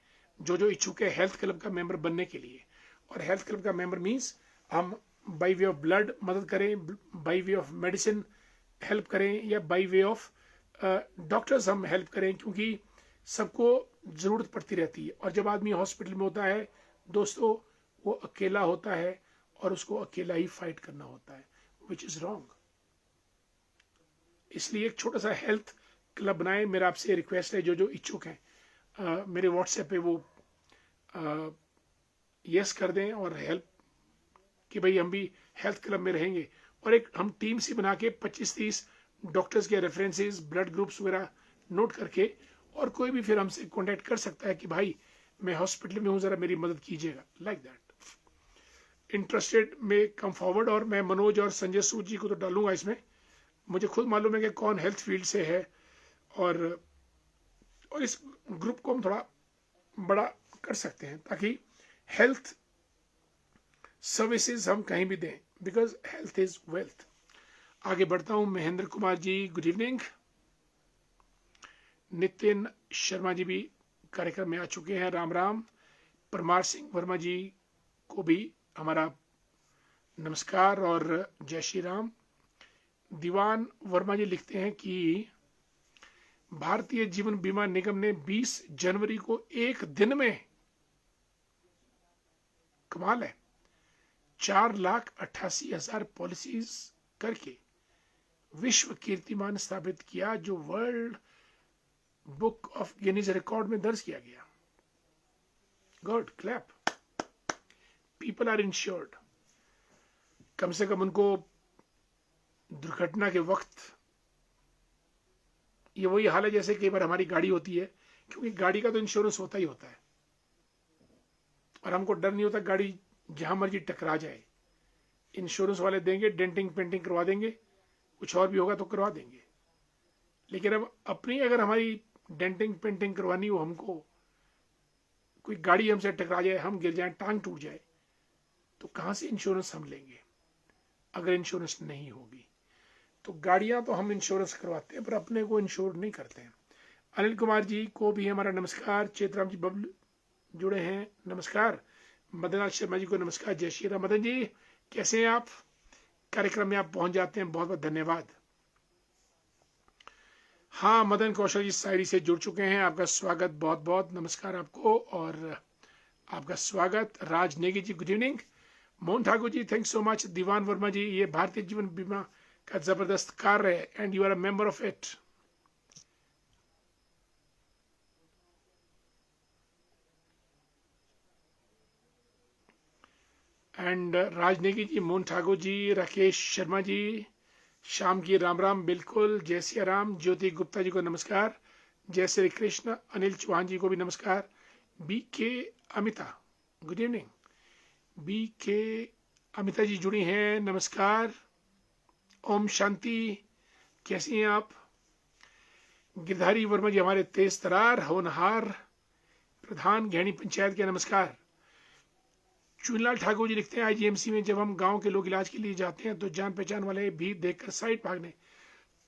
जो इच्छुक है हेल्थ क्लब का मेंबर बनने के लिए। और हेल्थ क्लब का मेंबर मीन्स हम बाई वे ऑफ ब्लड मदद करें, by way of medicine help करें, या बाई वे ऑफ डॉक्टर्स हम हेल्प करें, क्योंकि सबको ज़रूरत पड़ती रहती है। और जब आदमी हॉस्पिटल में होता है दोस्तों, वो अकेला होता है और उसको अकेला ही फाइट करना होता है, विच इज़ रॉन्ग। इसलिए एक छोटा सा हेल्थ क्लब बनाए। मेरा आपसे रिक्वेस्ट है, जो इच्छुक हैं मेरे व्हाट्सएप पे वो यस कर दें और हेल्प कि भाई हम भी हेल्थ क्लब में रहेंगे। और एक हम टीम सी बना के 25-30 डॉक्टर्स के रेफरेंसेस, ब्लड ग्रुप्स वगैरह नोट करके, और कोई भी फिर हमसे कांटेक्ट कर सकता है कि भाई मैं हॉस्पिटल में हूँ, ज़रा मेरी मदद कीजिएगा, लाइक दैट। इंटरेस्टेड में कम फॉरवर्ड। और मैं मनोज और संजय सूद जी को तो डालूंगा इसमें, मुझे खुद मालूम है कि कौन हेल्थ फील्ड से है, और इस ग्रुप को हम थोड़ा बड़ा कर सकते हैं ताकि हेल्थ सर्विसेज हम कहीं भी दें, बिकॉज हेल्थ इज वेल्थ। आगे बढ़ता हूं। Mahendra Kumar ji good evening. नितिन शर्मा जी भी कार्यक्रम में आ चुके हैं, राम राम। परमार सिंह वर्मा जी को भी हमारा नमस्कार और जय श्री राम। दीवान वर्मा जी लिखते हैं कि भारतीय जीवन बीमा निगम ने 20 जनवरी को एक दिन में, कमाल है, 4,88,000 पॉलिसीज करके विश्व कीर्तिमान स्थापित किया, जो world book of Guinness record में दर्ज किया गया। Good, clap. People are insured. कम से कम उनको दुर्घटना के वक्त, ये वही हाल है जैसे कई बार हमारी गाड़ी होती है, क्योंकि गाड़ी का तो इंश्योरेंस होता ही होता है, और हमको डर नहीं होता गाड़ी जहां मर्जी टकरा जाए, इंश्योरेंस वाले देंगे, डेंटिंग पेंटिंग करवा देंगे, कुछ और भी होगा तो करवा देंगे। लेकिन अब अपनी अगर हमारी डेंटिंग पेंटिंग करवानी हो, हमको कोई गाड़ी हमसे टकरा जाए, हम गिर जाए, टांग टूट जाए, तो कहां से इंश्योरेंस हम लेंगे अगर इंश्योरेंस नहीं होगी। तो गाड़ियां तो हम इंश्योरेंस करवाते हैं, पर अपने को इंश्योर नहीं करते हैं। अनिल कुमार जी को भी हमारा नमस्कार। चेतराम जी बबलू जुड़े हैं, नमस्कार। मदन शर्मा जी को नमस्कार, जय श्री राम। मदन जी कैसे हैं आप? कार्यक्रम में आप पहुंच जाते हैं, बहुत बहुत धन्यवाद। हाँ, मदन कौशल जी शायरी से जुड़ चुके हैं, आपका स्वागत, बहुत बहुत नमस्कार आपको और आपका स्वागत। Raj Negi ji good evening. Mohan Thakur ji thank so much. Diwan Verma ji, ये भारतीय जीवन बीमा का जबरदस्त कार्य है and you are a member of it. And Rajnegi ji, Mohan Thakur ji, Rakesh Sharma ji, शाम की राम राम, बिल्कुल, जय सिया राम। ज्योति गुप्ता जी को नमस्कार, जय श्री कृष्ण। अनिल चौहान जी को भी नमस्कार। बी के अमिता गुड इवनिंग। बी के अमिता जी जुड़ी हैं, नमस्कार। ओम शांति, कैसी हैं आप? गिरधारी वर्मा जी हमारे तेज तरार होनहार प्रधान गहनी पंचायत के, नमस्कार। चुनलाल ठाकुर जी लिखते हैं, आईजीएमसी में जब हम गांव के लोग इलाज के लिए जाते हैं तो जान पहचान वाले भी देखकर साइड भागने।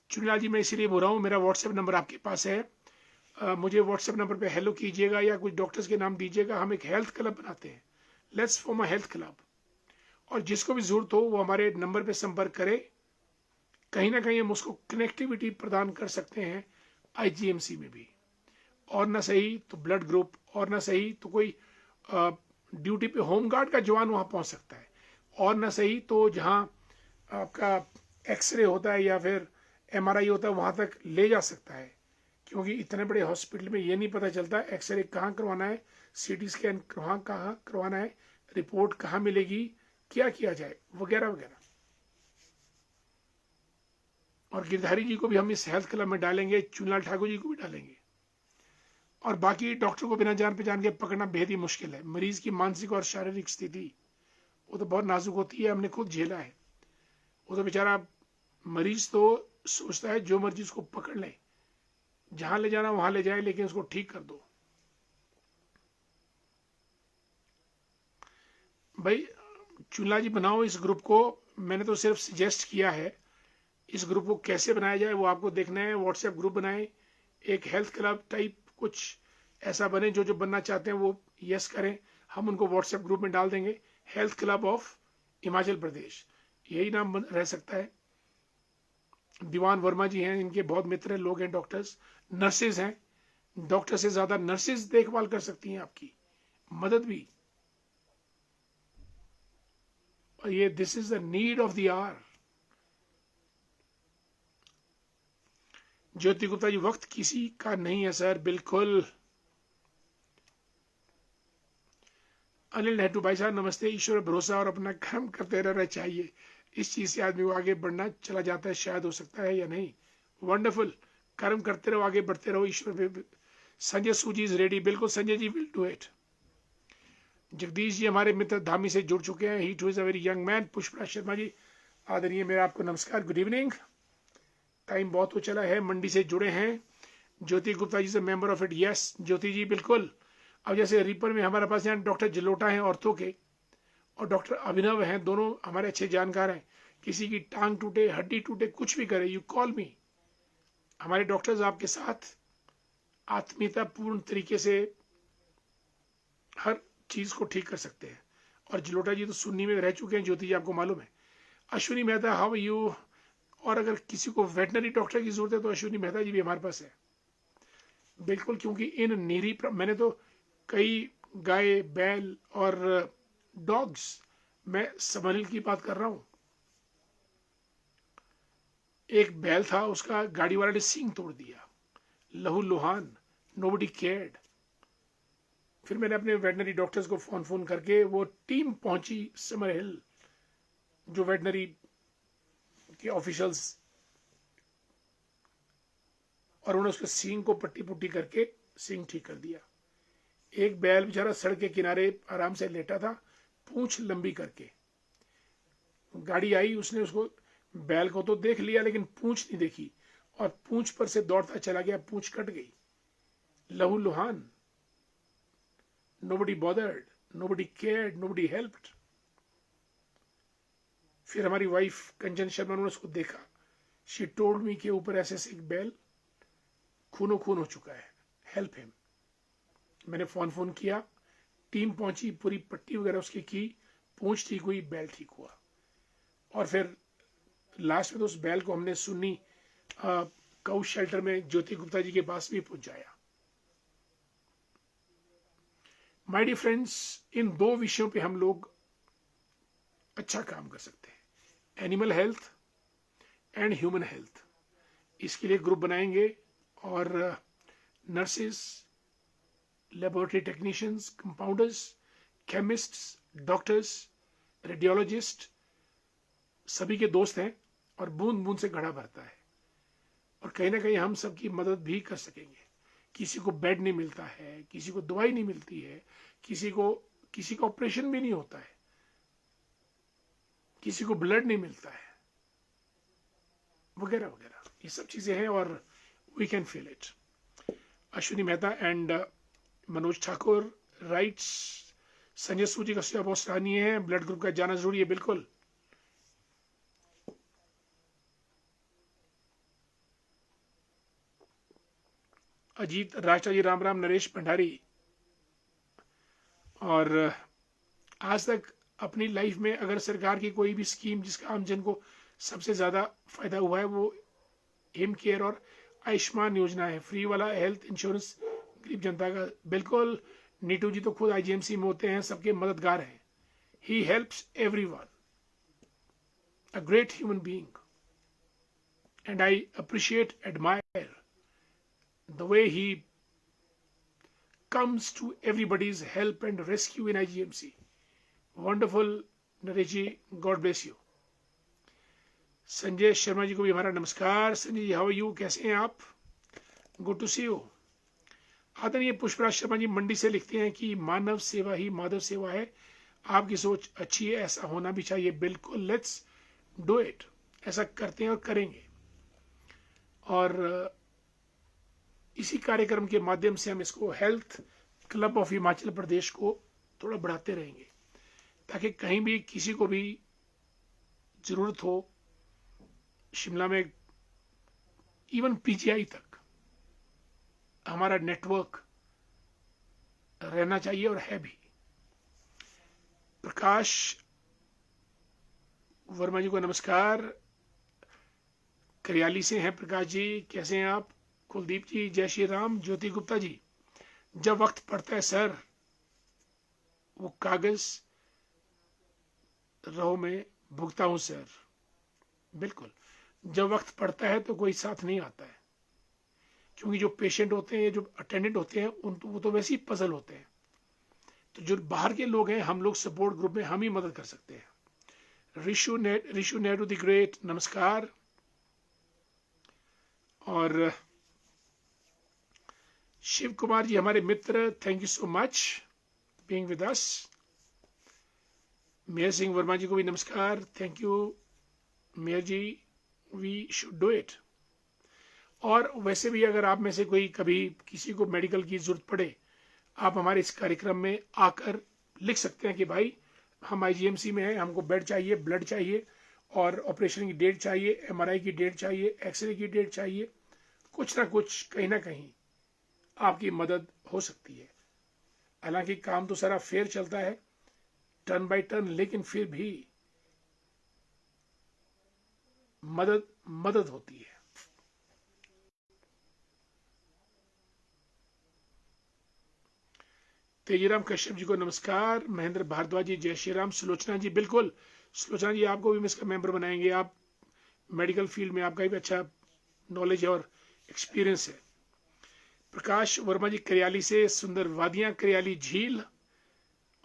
चुनलाल जी मैं इसीलिए बोल रहा हूँ, मेरा व्हाट्सएप नंबर आपके पास है, मुझे व्हाट्सएप नंबर पे हेलो कीजिएगा या कुछ डॉक्टर्स के नाम दीजिएगा। हम एक हेल्थ क्लब बनाते हैं, let's form a health club, और जिसको भी जरूरत हो वो हमारे नंबर पे संपर्क करे। कहीं ना कहीं हम उसको कनेक्टिविटी प्रदान कर सकते हैं आईजीएमसी में भी, और ना सही तो ब्लड ग्रुप, और ना सही तो कोई ड्यूटी पे होमगार्ड का जवान वहां पहुंच सकता है, और ना सही तो जहां आपका एक्सरे होता है या फिर एमआरआई होता है वहां तक ले जा सकता है, क्योंकि इतने बड़े हॉस्पिटल में ये नहीं पता चलता एक्सरे कहाँ करवाना है, सीटी स्कैन कहाँ करवाना है, रिपोर्ट कहाँ मिलेगी, क्या किया जाए, वगैरह वगैरह। और गिरधारी जी को भी हम इस हेल्थ क्लब में डालेंगे, चुनलाल ठाकुर जी को भी डालेंगे। और बाकी डॉक्टर को बिना जान पहचान के पकड़ना बेहद ही मुश्किल है। मरीज की मानसिक और शारीरिक स्थिति वो तो बहुत नाजुक होती है, हमने खुद झेला है। वो तो बेचारा मरीज तो सोचता है जो मर्जी उसको पकड़ ले, जहां ले जाना वहां ले जाए, लेकिन उसको ठीक कर दो। भाई चुनला जी बनाओ इस ग्रुप को, मैंने तो सिर्फ सजेस्ट किया है। इस ग्रुप को कैसे बनाया जाए वो आपको देखना है। व्हाट्सएप ग्रुप बनाए, एक हेल्थ क्लब टाइप कुछ ऐसा बने, जो जो बनना चाहते हैं वो यस करें, हम उनको व्हाट्सएप ग्रुप में डाल देंगे, health club of Himachal Pradesh, यही नाम रह सकता है। दीवान वर्मा जी हैं, इनके बहुत मित्र लोग हैं, डॉक्टर्स, नर्सेज हैं, डॉक्टर से ज्यादा नर्सेज देखभाल कर सकती हैं आपकी, मदद भी। और ये this is the need of the hour. Jyoti Gupta ji, वक्त किसी का नहीं है सर, बिल्कुल। अनिल नेहरू भाई साहब नमस्ते। ईश्वर भरोसा और अपना काम करते रहना चाहिए, इस चीज से आदमी को आगे बढ़ना चला जाता है, शायद हो सकता है या नहीं। वंडरफुल, कर्म करते रहो, आगे बढ़ते रहो, ईश्वर। संजय सूजी इज रेडी, बिल्कुल Sanjay ji, will do it. Jagdish ji हमारे मित्र धामी से जुड़ चुके हैं, he too is a very young man. Pushpraj Sharma ji आदरणीय, मेरा आपको नमस्कार, गुड इवनिंग। टाइम बहुत हो चला है, मंडी से जुड़े हैं। ज्योति गुप्ता जी से मेंबर ऑफ इट, यस ज्योति जी बिल्कुल। अब जैसे रिपर में हमारे पास यहाँ डॉक्टर जलोटा हैं ऑर्थो के, और डॉक्टर अभिनव हैं, दोनों हमारे अच्छे जानकार हैं। किसी की टांग टूटे, हड्डी टूटे, कुछ भी करे, यू कॉल मी। हमारे डॉक्टर्स आपके साथ आत्मीयता पूर्ण तरीके से हर चीज को ठीक कर सकते हैं। और जलोटा जी तो सुन्नी में रह चुके हैं, ज्योति जी आपको मालूम है। Ashwini Mehta, how you. और अगर किसी को वेटनरी डॉक्टर की जरूरत है तो अश्विनी मेहता जी भी हमारे पास है, बिल्कुल। क्योंकि इन नीरी मैंने तो कई गाय, बैल और डॉग्स, मैं समरिल की बात कर रहा हूं। एक बैल था, उसका गाड़ी वाले ने सींग तोड़ दिया, लहू लुहान, नोबडी केयर्ड। फिर मैंने अपने वेटनरी डॉक्टर्स को फोन करके, वो टीम पहुंची समर हिल, जो वेटनरी के ऑफिशियल्स, और उन्होंने उसके सींग को पट्टी पुट्टी करके सींग ठीक कर दिया। एक बैल बेचारा सड़क के किनारे आराम से लेटा था, पूंछ लंबी करके। गाड़ी आई, उसने उसको, बैल को तो देख लिया लेकिन पूंछ नहीं देखी, और पूंछ पर से दौड़ता चला गया, पूंछ कट गई, लहू लुहान। Nobody bothered, nobody cared, nobody helped. फिर हमारी वाइफ कंचन शर्मा ने उसको देखा, शी टोल्ड मी के ऊपर ऐसे ऐसे एक बैल खूनो खून हो चुका है, हेल्प हिम। मैंने फोन किया, टीम पहुंची, पूरी पट्टी वगैरह उसकी की, पूंछ ठीक हुई, बैल ठीक हुआ। और फिर लास्ट में तो उस बैल को हमने सुन्नी काउ शेल्टर में ज्योति गुप्ता जी के पास भी पहुंचाया। माय डियर फ्रेंड्स, इन दो विषयों पे हम लोग अच्छा काम कर सकते हैं, animal health and human health. इसके लिए ग्रुप बनाएंगे, और nurses, laboratory technicians, compounders, chemists, doctors, radiologist, सभी के दोस्त हैं, और बूंद बूंद से घड़ा भरता है। और कहीं ना कहीं हम सबकी मदद भी कर सकेंगे। किसी को बेड नहीं मिलता है, किसी को दवाई नहीं मिलती है, किसी का ऑपरेशन भी नहीं होता है, किसी को ब्लड नहीं मिलता है, वगैरह वगैरह, ये सब चीजें हैं, और we can feel it. Ashwini Mehta and Manoj Thakur writes. Sanjay सूजी का सेवा बहुत सराहनीय है, ब्लड ग्रुप का जाना जरूरी है, बिल्कुल। अजीत राष्ट्र जी, राम राम। नरेश भंडारी, और आज तक अपनी लाइफ में अगर सरकार की कोई भी स्कीम जिसका आमजन को सबसे ज्यादा फायदा हुआ है, वो हिम केयर और आयुष्मान योजना है, फ्री वाला हेल्थ इंश्योरेंस गरीब जनता का, बिल्कुल। नीटू जी तो खुद आईजीएमसी में होते हैं, सबके मददगार हैं। He helps everyone, a great human being, and I appreciate, admire the way he comes to everybody's help and rescue in IGMC. Wonderful, Naresh ji, God bless you. Sanjay Sharma ji को भी हमारा नमस्कार। Sanjay ji, how are you, कैसे हैं आप? Good to see you. आदरणीय पुष्पराज शर्मा जी मंडी से लिखते हैं कि मानव सेवा ही माधव सेवा है, आपकी सोच अच्छी है, ऐसा होना भी चाहिए, बिल्कुल। लेट्स डू इट, ऐसा करते हैं और करेंगे। और इसी कार्यक्रम के माध्यम से हम इसको health club of Himachal Pradesh को थोड़ा बढ़ाते रहेंगे, ताकि कहीं भी किसी को भी जरूरत हो, शिमला में इवन पीजीआई तक हमारा नेटवर्क रहना चाहिए और है भी। प्रकाश वर्मा जी को नमस्कार, करियाली से हैं प्रकाश जी, कैसे हैं आप? कुलदीप जी जय श्री राम। ज्योति गुप्ता जी, जब वक्त पड़ता है सर वो कागज रहो में भुगता हूं सर। बिल्कुल, जब वक्त पड़ता है तो कोई साथ नहीं आता है, क्योंकि जो पेशेंट होते हैं, जो अटेंडेंट होते हैं, वो तो वैसे ही पजल होते हैं। तो जो बाहर के लोग हैं, हम लोग सपोर्ट ग्रुप में हम ही मदद कर सकते हैं। ऋषु नेहरू द ग्रेट नमस्कार। और शिव कुमार जी हमारे मित्र, thank you so much being with us. Mayor Singh Verma ji को भी नमस्कार, thank you Mayor ji, we should do it. और वैसे भी अगर आप में से कोई कभी किसी को मेडिकल की जरूरत पड़े, आप हमारे इस कार्यक्रम में आकर लिख सकते हैं कि भाई हम आईजीएमसी में हैं, हमको बेड चाहिए, ब्लड चाहिए, और ऑपरेशन की डेट चाहिए, एमआरआई की डेट चाहिए, एक्सरे की डेट चाहिए। कुछ ना कुछ कहीं ना कहीं आपकी मदद हो सकती है। हालांकि काम तो सारा फेयर चलता है, टर्न बाय टर्न, लेकिन फिर भी मदद मदद होती है। तेजीराम कश्यप जी को नमस्कार। महेंद्र भारद्वाज जी जय श्री राम। सुलोचना जी, बिल्कुल सुलोचना जी, आपको भी हम इसका मेंबर बनाएंगे। आप मेडिकल फील्ड में आपका भी अच्छा नॉलेज और एक्सपीरियंस है। प्रकाश वर्मा जी करियाली से, सुंदर वादियां, करियाली झील,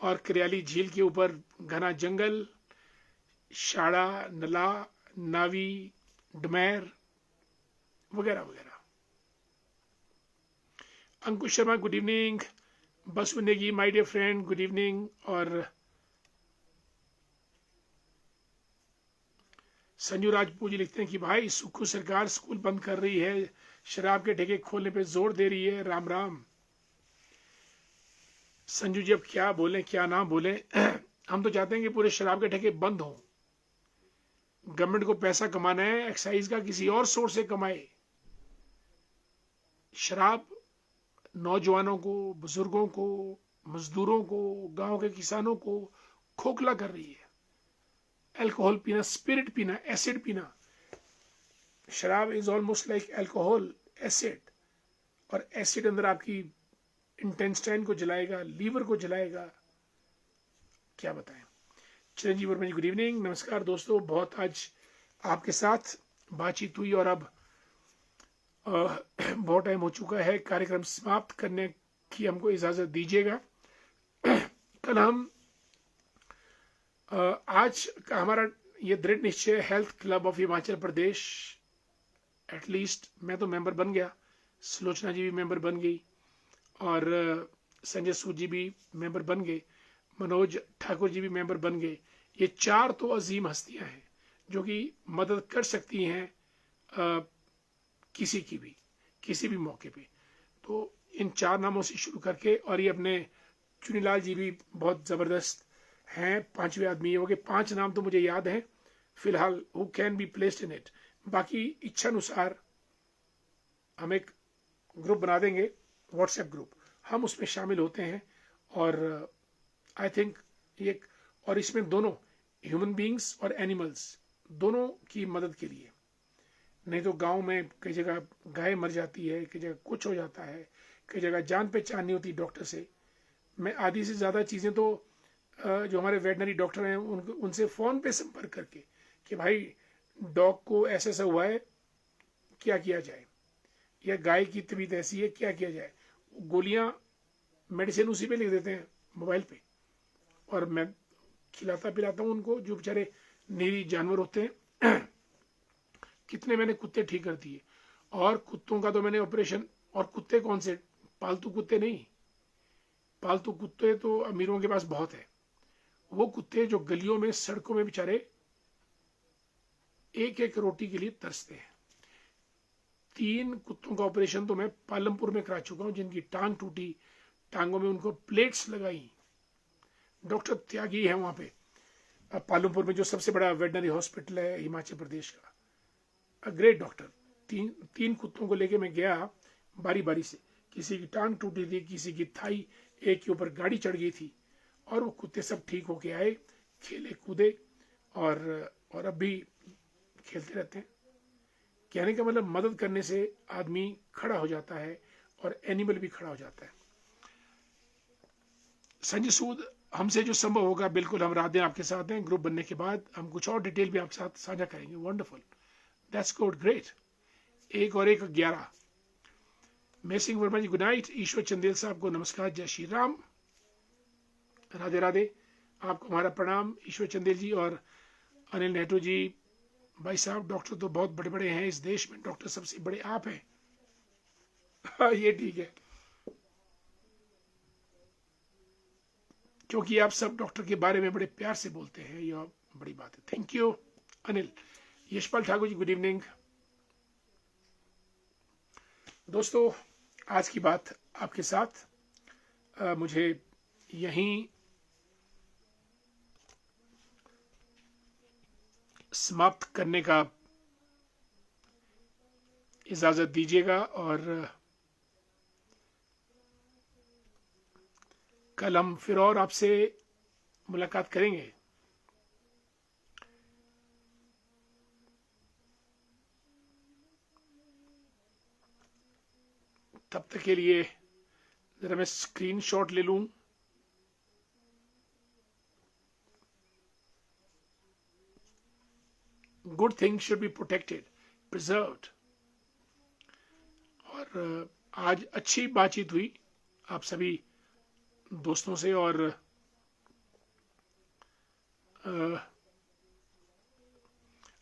और करियाली झील के ऊपर घना जंगल, शाड़ा, नला, नावी, डमैर वगैरह वगैरह। Ankush Sharma good evening. Basu Negi my dear friend good evening. और संजू राजपूत जी लिखते हैं कि भाई सुखू सरकार स्कूल बंद कर रही है, शराब के ठेके खोलने पे जोर दे रही है, राम राम। संजू जी अब क्या बोले क्या ना बोले हम तो चाहते हैं कि पूरे शराब के ठेके बंद हो। गवर्नमेंट को पैसा कमाना है, एक्साइज का किसी और सोर्स से कमाए। शराब नौजवानों को, बुजुर्गों को, मजदूरों को, गांव के किसानों को खोखला कर रही है। अल्कोहल पीना, स्पिरिट पीना, एसिड पीना, शराब is almost like alcohol, acid. और एसिड अंदर आपकी इंटेस्टाइन को जलाएगा, लीवर को जलाएगा, क्या बताएं। चिरंजीव वर्मा जी गुड इवनिंग, नमस्कार दोस्तों। बहुत आज आपके साथ बातचीत हुई, और अब बहुत टाइम हो चुका है, कार्यक्रम समाप्त करने की हमको इजाजत दीजिएगा। कल हम आज का हमारा ये दृढ़ निश्चय, health club of Himachal Pradesh, at least मैं तो मेंबर बन गया, सुलोचना जी भी मेंबर बन गई, और संजय सूद जी भी मेंबर बन गए, मनोज ठाकुर जी भी मेंबर बन गए। ये चार तो अजीम हस्तियां हैं जो कि मदद कर सकती हैं किसी की भी, किसी भी मौके पे। तो इन चार नामों से शुरू करके, और ये अपने चुनीलाल जी भी बहुत जबरदस्त हैं, पांचवें आदमी हो गए। 5 नाम तो मुझे याद हैं फिलहाल, who can be placed in it. बाकी इच्छा अनुसार हम एक ग्रुप बना देंगे, व्हाट्सएप ग्रुप, हम उसमें शामिल होते हैं। और आई थिंक ये, और इसमें दोनों ह्यूमन बींग्स और एनिमल्स दोनों की मदद के लिए। नहीं तो गांव में कई जगह गाय मर जाती है, कई जगह कुछ हो जाता है, कई जगह जान पहचान नहीं होती डॉक्टर से। मैं आधी से ज़्यादा चीज़ें तो जो हमारे वेटनरी डॉक्टर हैं उनसे फ़ोन पे संपर्क करके कि भाई डॉग को ऐसा ऐसा हुआ है, क्या किया जाए, या गाय की तबीयत ऐसी है, क्या किया जाए। गोलियां, मेडिसिन उसी पे लिख देते हैं मोबाइल पे, और मैं खिलाता पिलाता हूँ उनको, जो बेचारे निरी जानवर होते हैं। कितने मैंने कुत्ते ठीक कर दिए, और कुत्तों का तो मैंने ऑपरेशन, और कुत्ते कौन से, पालतू कुत्ते नहीं, पालतू कुत्ते तो अमीरों के पास बहुत है। वो कुत्ते जो गलियों में, सड़कों में बेचारे एक एक रोटी के लिए तरसते हैं। 3 कुत्तों का ऑपरेशन तो मैं पालमपुर में करा चुका हूं, जिनकी टांग टूटी, टांगों में उनको प्लेट्स लगाई। डॉक्टर त्यागी है वहां पे पालमपुर में, जो सबसे बड़ा वेटनरी हॉस्पिटल है हिमाचल प्रदेश का, ग्रेट डॉक्टर। तीन कुत्तों को लेके मैं गया बारी बारी से, किसी की टांग टूटी थी, किसी की थाई एक के ऊपर गाड़ी चढ़ गई थी, और वो कुत्ते सब ठीक होके आए, खेले कूदे, और अब भी खेलते रहते हैं। कहने का मतलब मदद करने से आदमी खड़ा हो जाता है और एनिमल भी खड़ा हो जाता है। संजय सूद, हमसे जो संभव होगा बिल्कुल हम रात दिन आपके साथ हैं। ग्रुप बनने के बाद हम कुछ और डिटेल भी आपके साथ साझा करेंगे। Wonderful, that's good, great. 1 और 1 11। मैसिंग वर्मा जी गुड नाइट। ईश्वर चंदेल साहब को नमस्कार, जय श्री राम, राधे राधे। आपको हमारा प्रणाम ईश्वर चंदेल जी। और अनिल नेहरू जी, भाई साहब डॉक्टर तो बहुत बड़े बड़े हैं इस देश में, डॉक्टर सबसे बड़े आप हैं। हाँ, ये ठीक है, क्योंकि आप सब डॉक्टर के बारे में बड़े प्यार से बोलते हैं, यह बड़ी बात है। Thank you Anil. Yashpal Thakur ji good evening. दोस्तों, आज की बात आपके साथ मुझे यहीं समाप्त करने का इजाजत दीजिएगा, और कल हम फिर और आपसे मुलाकात करेंगे। तब तक के लिए जरा मैं स्क्रीनशॉट ले लूं। Good things should be protected, preserved. और आज अच्छी बातचीत हुई आप सभी दोस्तों से, और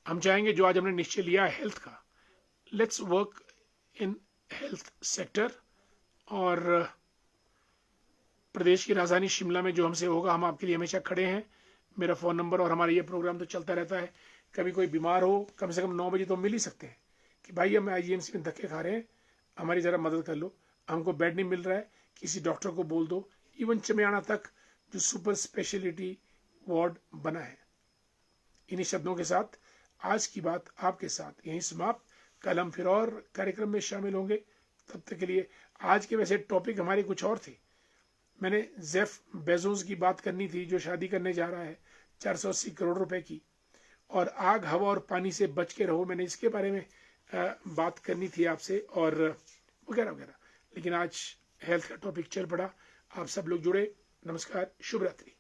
हम चाहेंगे जो आज हमने निश्चय लिया है हेल्थ का, let's work in health sector. और प्रदेश की राजधानी शिमला में जो हमसे होगा, हम आपके लिए हमेशा खड़े हैं। मेरा फ़ोन नंबर और हमारा ये प्रोग्राम तो चलता रहता है। कभी कोई बीमार हो, कम से कम 9 बजे तो मिल ही सकते हैं कि भाई हम आईजीएमसी में धक्के खा रहे हैं, हमारी ज़रा मदद कर लो, हमको बेड नहीं मिल रहा है, किसी डॉक्टर को बोल दो। इवन चमियाना तक जो सुपर स्पेशलिटी वार्ड बना है। इन्हीं शब्दों के साथ आज की बात आपके साथ यहीं समाप्त। कल हम फिर और कार्यक्रम में शामिल होंगे। तब तक के लिए, आज के वैसे टॉपिक हमारे कुछ और थे। मैंने जेफ बेजोस की बात करनी थी, जो शादी करने जा रहा है 480 करोड़ रुपए की, और आग हवा और पानी से बच के रहो, मैंने इसके बारे में बात करनी थी आपसे, और वगैरह वगैरह। लेकिन आज हेल्थ का टॉपिक चल पड़ा। आप सब लोग जुड़े। नमस्कार, शुभ रात्रि।